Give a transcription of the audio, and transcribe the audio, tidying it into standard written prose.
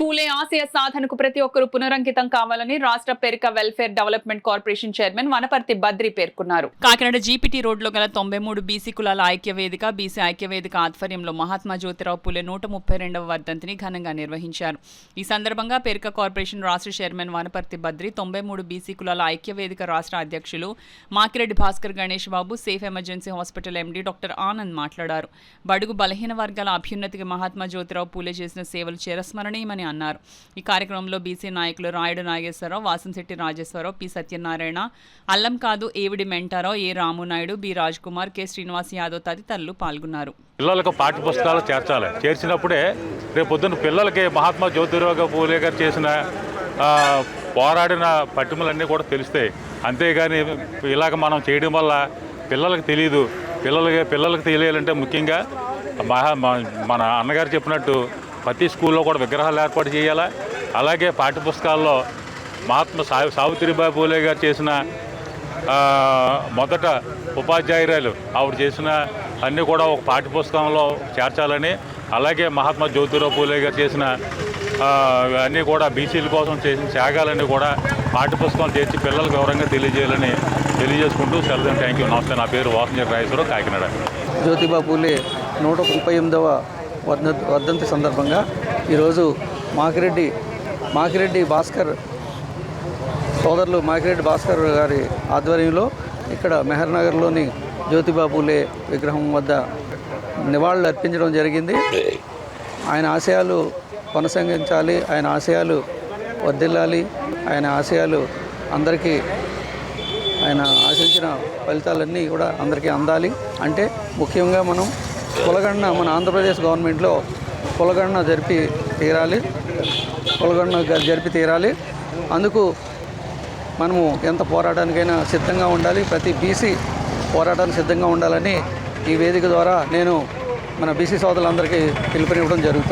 పూలే ఆశయ సాధనకు ప్రతి ఒక్కరూ పునరంకితం కావాలని రాష్ట్ర Perika welfare development corporation chairman Wanaparthy Badri పేర్కొన్నారు. కాకినాడ జీపీటీ రోడ్లో గల 93 బీసీ కులాల ఐక్యవేదిక బీసీ ఐక్యవేదిక ఆధ్వర్యంలో మహాత్మా జ్యోతిరావు పూలే 132వ వర్ధంతిని ఘనంగా నిర్వహించారు. ఈ సందర్భంగా పేరిక కార్పొరేషన్ రాష్ట్ర చైర్మన్ వనపర్తి బద్రి 93 బీసీ కులాల ఐక్యవేదిక రాష్ట్ర అధ్యక్షులు Makireddy Bhaskar Ganesh Babu, safe emergency hospital MD doctor Anand మాట్లాడారు. బడుగు బలహీన వర్గాల అభ్యున్నతికి మహాత్మా జ్యోతిరావు పూలే చేసిన సేవలు చిరస్మరణీయమని అన్నారు. ఈ కార్యక్రమంలో బీసీ నాయకులు రాయుడు నాగేశ్వరరావు, వాసంశెట్టి రాజేశ్వరరావు, పి సత్యనారాయణ, అల్లం కాదు ఏవిడి మెంటారావు, ఏ రామునాయుడు, బి రాజ్ కుమార్, కె శ్రీనివాస్ యాదవ్ తదితరులు పాల్గొన్నారు. పిల్లలకు పాఠ్య పుస్తకాలు చేర్చాలి. చేర్చినప్పుడే రేపు పొద్దున్న పిల్లలకి మహాత్మా జ్యోతిరావు పూలే గారు చేసిన పోరాడిన పట్టిమలన్నీ కూడా తెలుస్తాయి. అంతేగాని ఇలాగ మనం చేయడం వల్ల పిల్లలకు తెలియదు. పిల్లలకు తెలియాలంటే ముఖ్యంగా మన అన్నగారు చెప్పినట్టు ప్రతి స్కూల్లో కూడా విగ్రహాలు ఏర్పాటు చేయాలా. అలాగే పాఠ్యపుస్తకాల్లో మహాత్మా సావిత్రిబాయి పూలే గారు చేసిన మొదట ఉపాధ్యాయురాలు ఆవిడ చేసిన అన్నీ కూడా ఒక పాఠ్యపుస్తకంలో చేర్చాలని, అలాగే మహాత్మా జ్యోతిరావు పూలే గారు చేసిన అన్నీ కూడా బీసీల కోసం చేసిన త్యాగాలన్నీ కూడా పాఠ్యపుస్తకం చేర్చి పిల్లలకు వివరంగా తెలియజేసుకుంటూ సెలవు. Thank you. నమస్తే. నా పేరు వాసంశెట్టి రాజేశ్వరరావు, కాకినాడ. జ్యోతిబా పూలే 138వ వర్ధంతి సందర్భంగా ఈరోజు మాకిరెడ్డి భాస్కర్ సోదరులు మాకిరెడ్డి భాస్కర్ గారి ఆధ్వర్యంలో ఇక్కడ మెహర్ నగర్లోని జ్యోతిబా పూలే విగ్రహం వద్ద నివాళులు అర్పించడం జరిగింది. ఆయన ఆశయాలు కొనసాగించాలి, ఆయన ఆశయాలు వర్ధిల్లాలి, ఆయన ఆశయాలు అందరికీ, ఆయన ఆశించిన ఫలితాలన్నీ కూడా అందరికీ అందాలి. అంటే ముఖ్యంగా మనం కులగణన, మన ఆంధ్రప్రదేశ్ గవర్నమెంట్లో కులగణన జరిపి తీరాలి. అందుకు మనము ఎంత పోరాటానికైనా సిద్ధంగా ఉండాలి. ప్రతి బీసీ పోరాటానికి సిద్ధంగా ఉండాలని ఈ వేదిక ద్వారా నేను మన బీసీ సోదరులందరికీ పిలుపునివ్వడం జరుగుతుంది.